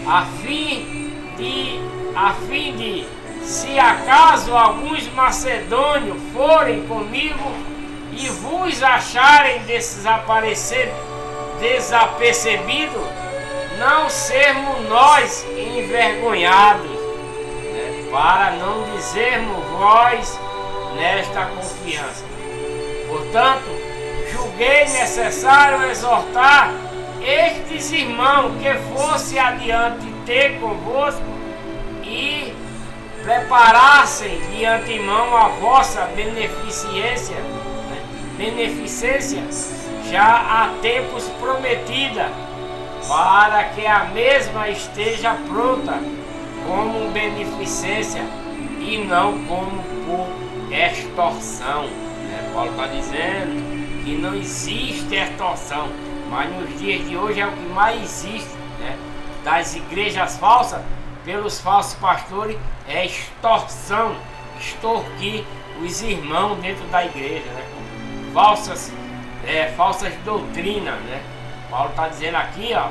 Speaker 1: a fim de, se acaso alguns macedônios forem comigo e vos acharem desapercebido, não sermos nós envergonhados, né, para não dizermos vós nesta confiança. Portanto, julguei necessário exortar estes irmãos que fosse adiante ter convosco e preparassem de antemão a vossa beneficência, né? Beneficência já há tempos prometida, para que a mesma esteja pronta como beneficência e não como por extorsão, né? Paulo está dizendo que não existe extorsão, mas nos dias de hoje é o que mais existe, né? Das igrejas falsas, pelos falsos pastores, é extorsão, extorquir os irmãos dentro da igreja, né? Falsas doutrinas, né? Paulo está dizendo aqui, ó,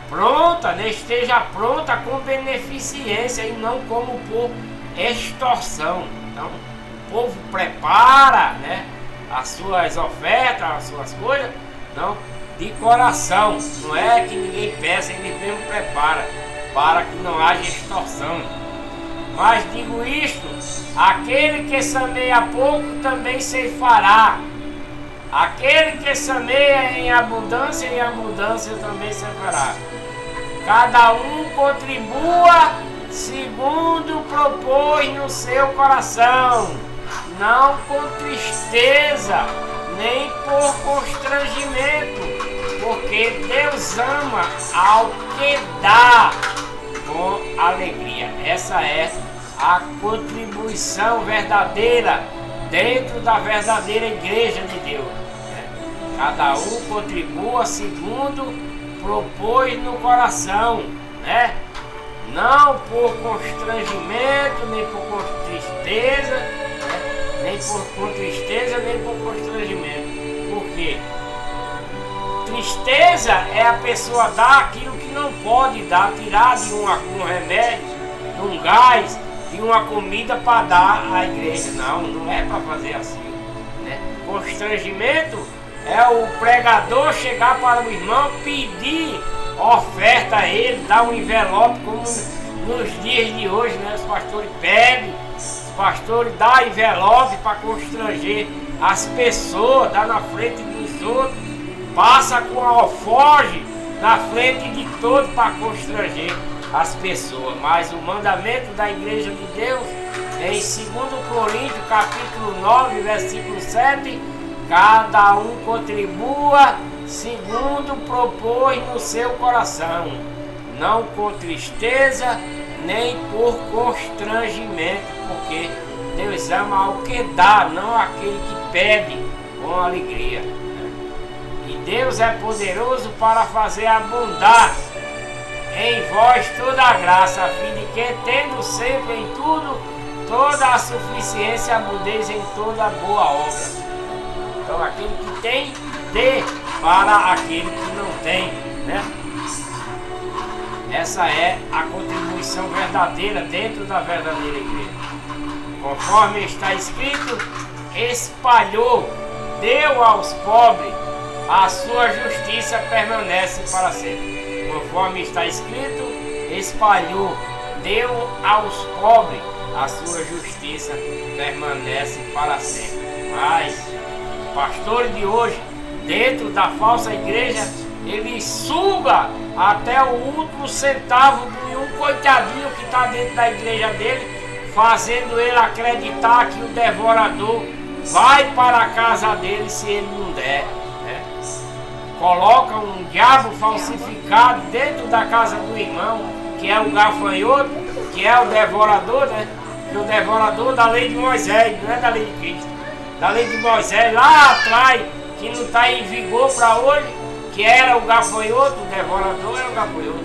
Speaker 1: pronta, né? Esteja pronta com beneficência e não como por extorsão. Então, o povo prepara, né, as suas ofertas, as suas coisas, não, de coração. Não é que ninguém peça, ele mesmo prepara, para que não haja extorsão. Mas digo isto: aquele que semeia pouco também ceifará. Aquele que semeia em abundância também ceifará. Cada um contribua segundo propôs no seu coração, não com tristeza, nem por constrangimento, porque Deus ama ao que dá com alegria. Essa é a contribuição verdadeira dentro da verdadeira igreja de Deus, né? Cada um contribua segundo propôs no coração, né? Não por constrangimento, nem por tristeza, né? Nem por tristeza, nem por constrangimento. Por quê? Tristeza é a pessoa dar aquilo que não pode dar, tirar de um remédio, de um gás, de uma comida para dar à igreja. Não é para fazer assim, né? Constrangimento é o pregador chegar para o irmão, pedir oferta a ele, dar um envelope, como nos dias de hoje, né? Os pastores pedem, os pastores dão envelope para constranger as pessoas, dá na frente dos outros, passa com a alforge na frente de todos para constranger as pessoas. Mas o mandamento da igreja de Deus é em 2 Coríntios capítulo 9, versículo 7: cada um contribua segundo propôs no seu coração, não com tristeza, nem por constrangimento, porque Deus ama ao que dá, não aquele que pede com alegria. E Deus é poderoso para fazer abundar em vós toda a graça, a fim de que, tendo sempre em tudo toda a suficiência, abundeis em toda boa obra. Então, aquele que tem, dê para aquele que não tem, né? Essa é a contribuição verdadeira dentro da verdadeira igreja. Conforme está escrito, espalhou, deu aos pobres, a sua justiça permanece para sempre. Conforme está escrito, espalhou, deu aos pobres, a sua justiça permanece para sempre. Mas os pastores de hoje, dentro da falsa igreja, ele suga até o último centavo de um coitadinho que está dentro da igreja dele, fazendo ele acreditar que o devorador vai para a casa dele se ele não der, né? Coloca um diabo falsificado dentro da casa do irmão, que é o gafanhoto, que é o devorador, né? Que o devorador da lei de Moisés, não é da lei de Cristo, da lei de Moisés lá atrás, que não está em vigor para hoje, que era o gafanhoto, o devorador era o gafanhoto,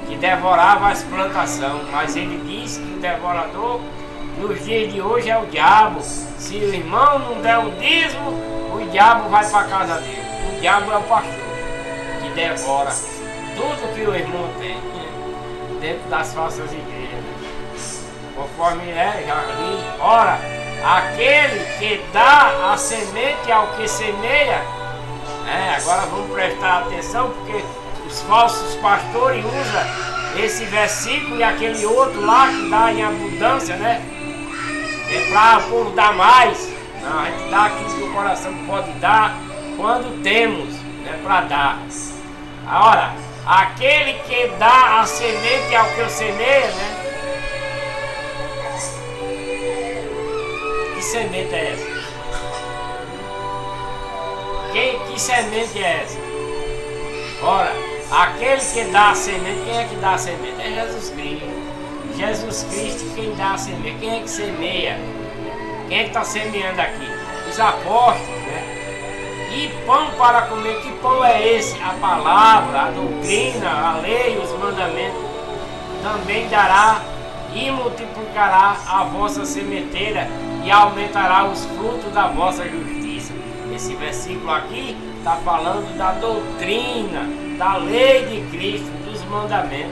Speaker 1: que devorava as plantações. Mas ele disse que o devorador, nos dias de hoje, é o diabo. Se o irmão não der o dízimo, o diabo vai para a casa dele. O diabo é o pastor, que devora tudo que o irmão tem, né? Dentro das falsas igrejas. Conforme já li, ora, aquele que dá a semente ao que semeia. Agora vamos prestar atenção, porque os falsos pastores usam esse versículo e aquele outro lá que dá em abundância, né? É para o povo dar mais. Não, a gente dá aquilo que o coração pode dar quando temos, né, para dar. Agora, aquele que dá a semente ao que eu semeia, né? Que semente é essa? Que semente é essa? Ora, aquele que dá a semente, quem é que dá a semente? É Jesus Cristo. Jesus Cristo quem dá a semente. Quem é que semeia? Quem é que está semeando aqui? Os apóstolos, né? E pão para comer, que pão é esse? A palavra, a doutrina, a lei, os mandamentos. Também dará e multiplicará a vossa sementeira e aumentará os frutos da vossa justiça. Esse versículo aqui está falando da doutrina, da lei de Cristo, dos mandamentos.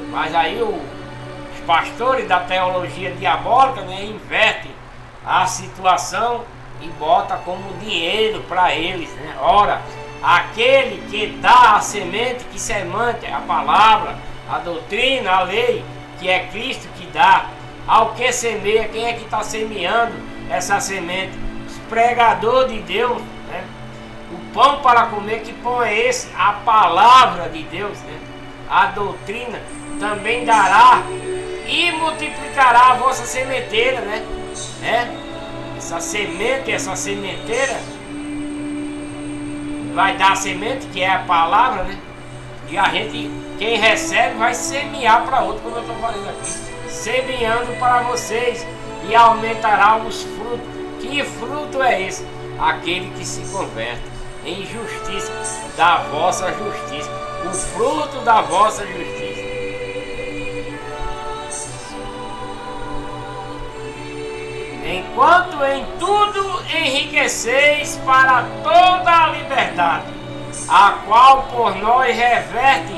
Speaker 1: Mas aí os pastores da teologia diabólica, né, invertem a situação e bota como dinheiro para eles, né? Ora, aquele que dá a semente, que semente, a palavra, a doutrina, a lei, que é Cristo que dá, ao que semeia, quem é que está semeando essa semente? Os pregadores de Deus, né? O pão para comer, que pão é esse? A palavra de Deus, né? A doutrina também dará e multiplicará a vossa sementeira, né? Essa semente, essa sementeira vai dar a semente, que é a palavra, né? E a gente, quem recebe, vai semear para outro, como eu estou falando aqui, semeando para vocês, e aumentará os frutos. Que fruto é esse? Aquele que se converte em justiça, da vossa justiça, o fruto da vossa justiça. Enquanto em tudo enriqueceis para toda a liberdade, a qual por nós reverte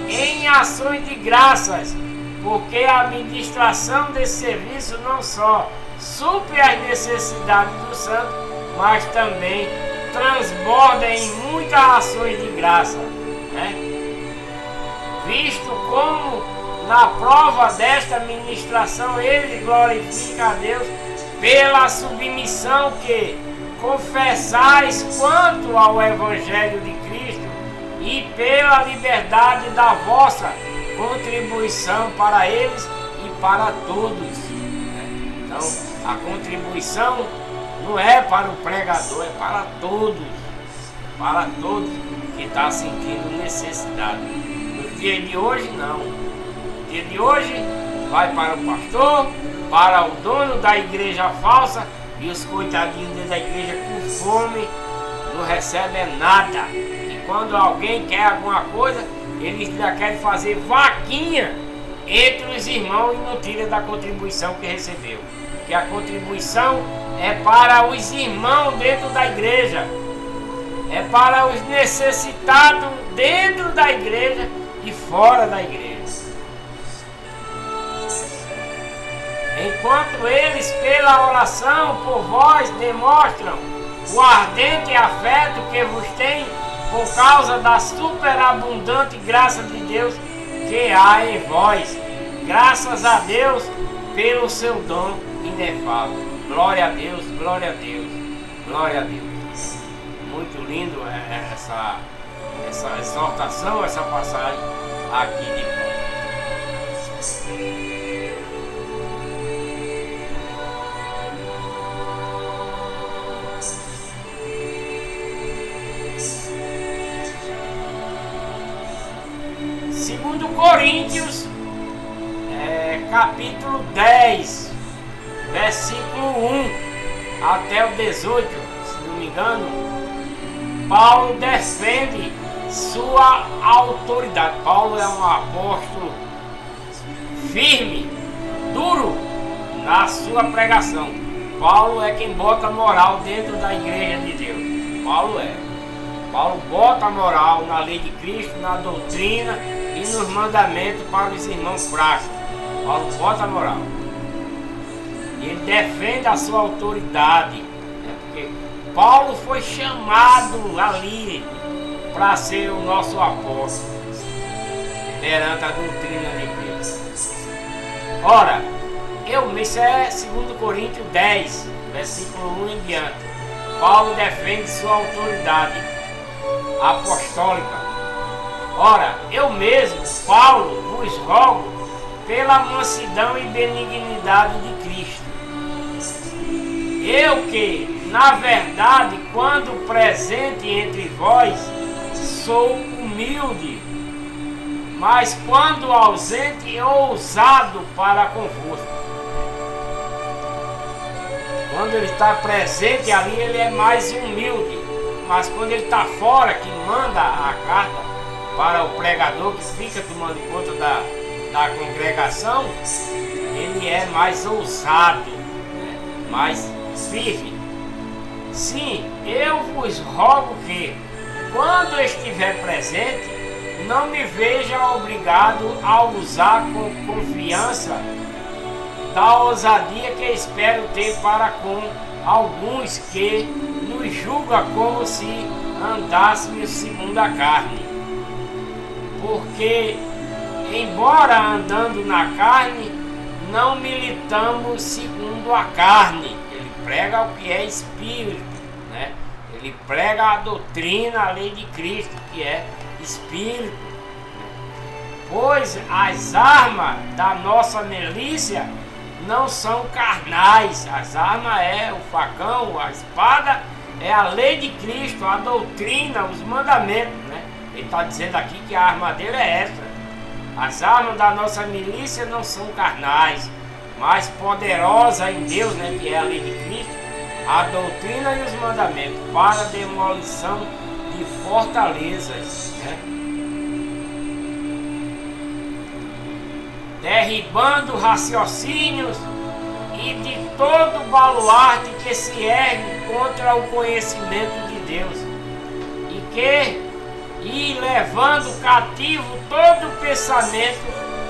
Speaker 1: em ações de graças, porque a administração desse serviço não só supre as necessidades do santo, mas também transborda em muitas ações de graça, né? Visto como na prova desta ministração ele glorifica a Deus pela submissão que confessais quanto ao Evangelho de Cristo e pela liberdade da vossa contribuição para eles e para todos. Então, a contribuição não é para o pregador, é para todos que está sentindo necessidade. No dia de hoje, não. No dia de hoje, vai para o pastor, para o dono da igreja falsa, e os coitadinhos da igreja com fome não recebem nada. E quando alguém quer alguma coisa, eles já querem fazer vaquinha entre os irmãos e não tira da contribuição que recebeu. Porque a contribuição é para os irmãos dentro da igreja, é para os necessitados dentro da igreja e fora da igreja. Enquanto eles, pela oração por vós, demonstram o ardente afeto que vos tem por causa da superabundante graça de Deus que há em vós. Graças a Deus pelo seu dom inefável. Glória a Deus, glória a Deus, glória a Deus. Muito lindo essa exortação, essa passagem aqui de Paulo. Segundo Coríntios, capítulo 10, versículo 1 até o 18, se não me engano, Paulo defende sua autoridade. Paulo é um apóstolo firme, duro na sua pregação. Paulo é quem bota moral dentro da igreja de Deus. Paulo bota moral na lei de Cristo, na doutrina e nos mandamentos para os irmãos fracos. Paulo bota moral. E ele defende a sua autoridade, né? Porque Paulo foi chamado ali para ser o nosso apóstolo perante a doutrina de Cristo. Ora, isso é 2 Coríntios 10, versículo 1 em diante. Paulo defende sua autoridade apostólica. Ora, eu mesmo, Paulo, vos rogo pela mansidão e benignidade de Cristo, Eu que, na verdade, quando presente entre vós, sou humilde, mas quando ausente, ousado para convosco. Quando ele está presente ali, ele é mais humilde, mas quando ele está fora, que manda a carta para o pregador, que fica tomando conta da congregação, ele é mais ousado, né? Mais firme. Sim, eu vos rogo que, quando estiver presente, não me veja obrigado a usar com confiança da ousadia que espero ter para com alguns que nos julgam como se andássemos segundo a carne. Porque, embora andando na carne, não militamos segundo a carne. Ele prega o que é espírito, né? Ele prega a doutrina, a lei de Cristo, que é espírito. Pois as armas da nossa milícia não são carnais. As armas é o facão, a espada, é a lei de Cristo, a doutrina, os mandamentos, né? Ele está dizendo aqui que a arma dele é essa. As armas da nossa milícia não são carnais, mas poderosa em Deus, né? Que é a lei de Cristo, a doutrina e os mandamentos, para a demolição de fortalezas, né? Derribando raciocínios e de todo baluarte que se ergue contra o conhecimento de Deus, e levando cativo todo pensamento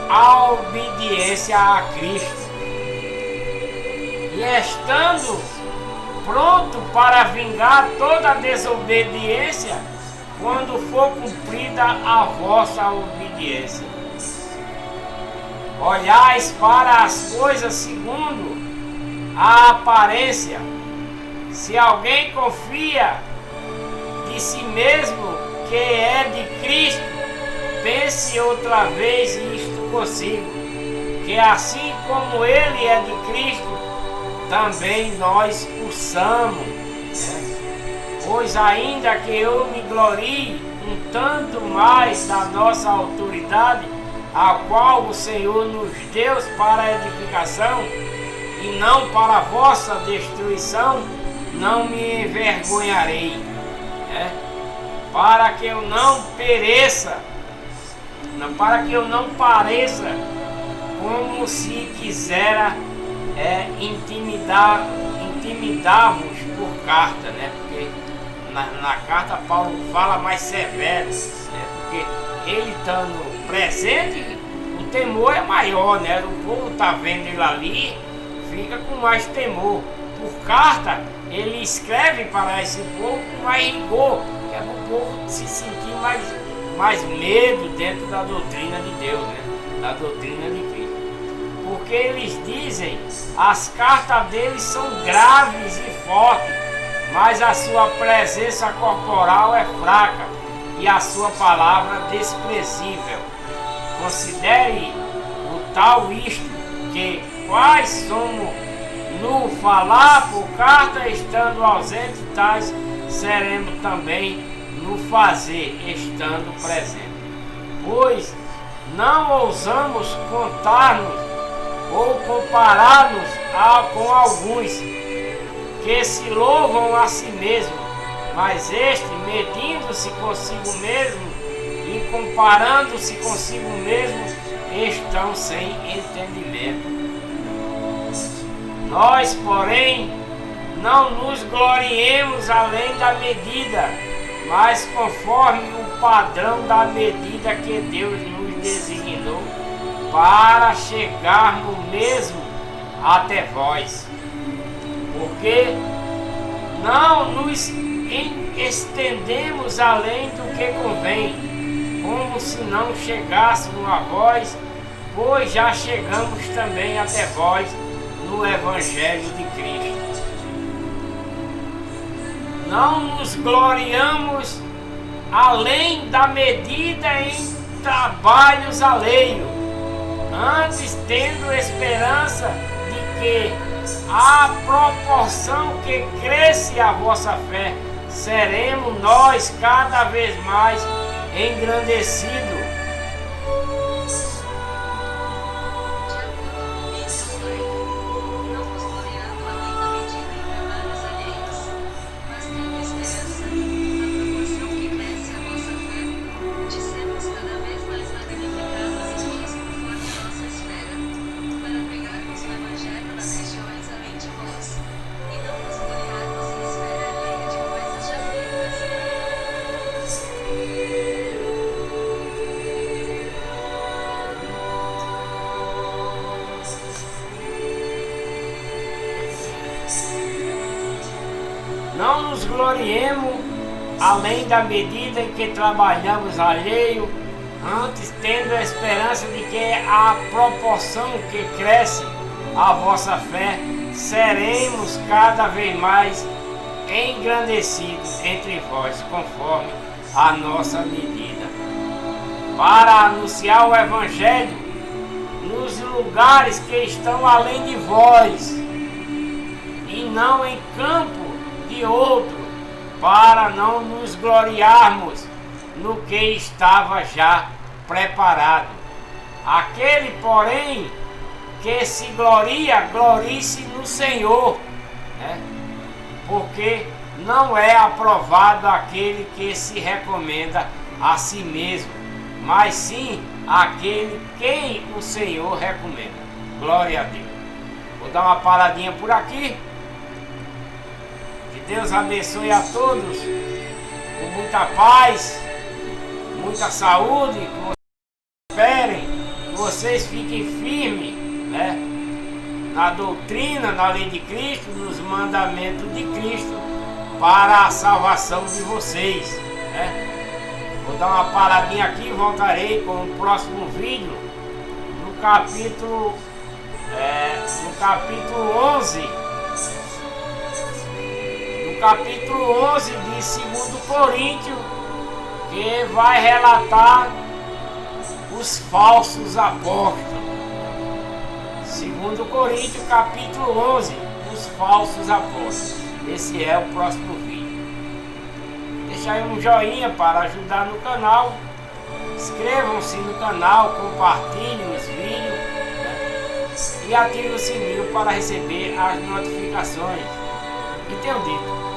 Speaker 1: à obediência a Cristo, e estando pronto para vingar toda desobediência quando for cumprida a vossa obediência. Olhais para as coisas segundo a aparência. Se alguém confia de si mesmo que é de Cristo, pense outra vez isto consigo, que assim como ele é de Cristo, também nós o somos, né? Pois ainda que eu me glorie um tanto mais da nossa autoridade, a qual o Senhor nos deu para a edificação e não para a vossa destruição, não me envergonharei, né? Para que eu não pereça, para que eu não pareça como se quisera intimidar-vos por carta, né? Porque na carta Paulo fala mais severo, né? Porque ele estando presente, o temor é maior, né? O povo está vendo ele ali, fica com mais temor. Por carta, ele escreve para esse povo com mais rigor, que é para o povo se sentir mais medo dentro da doutrina de Deus, né? Da doutrina de Cristo. Porque eles dizem, as cartas deles são graves e fortes, mas a sua presença corporal é fraca e a sua palavra desprezível. Considere o tal isto, que quais somos no falar por carta estando ausentes, tais seremos também no fazer estando presente. Pois não ousamos contar-nos ou comparar-nos com alguns que se louvam a si mesmos, mas este, medindo-se consigo mesmo e comparando-se consigo mesmo, estão sem entendimento. Nós, porém, não nos gloriemos além da medida, mas conforme o padrão da medida que Deus nos designou, para chegarmos mesmo até vós. Porque não nos estendemos além do que convém, como se não chegássemos a vós, pois já chegamos também até vós no Evangelho de Cristo. Não nos gloriamos além da medida em trabalhos alheios, antes tendo esperança de que à proporção que cresce a vossa fé, seremos nós cada vez mais engrandecidos. Não nos gloriemos além da medida em que trabalhamos alheio, antes tendo a esperança de que à proporção que cresce a vossa fé, seremos cada vez mais engrandecidos entre vós, conforme a nossa medida, para anunciar o Evangelho nos lugares que estão além de vós, e não em campo de outro, para não nos gloriarmos no que estava já preparado. Aquele, porém, que se gloria, glorie-se no Senhor, né? Porque não é aprovado aquele que se recomenda a si mesmo, mas sim aquele quem o Senhor recomenda. Glória a Deus. Vou dar uma paradinha por aqui. Que Deus abençoe a todos com muita paz, muita saúde, que vocês esperem, que vocês fiquem firmes, né, na doutrina, na lei de Cristo, nos mandamentos de Cristo, para a salvação de vocês, né? Vou dar uma paradinha aqui e voltarei com o próximo vídeo no capítulo 11. No capítulo 11 de 2 Coríntios, que vai relatar os falsos apóstolos. 2 Coríntios, capítulo 11, os falsos apóstolos. Esse é o próximo vídeo. Deixa aí um joinha para ajudar no canal. Inscrevam-se no canal, compartilhem os vídeos, né? E ativem o sininho para receber as notificações. E tenho dito.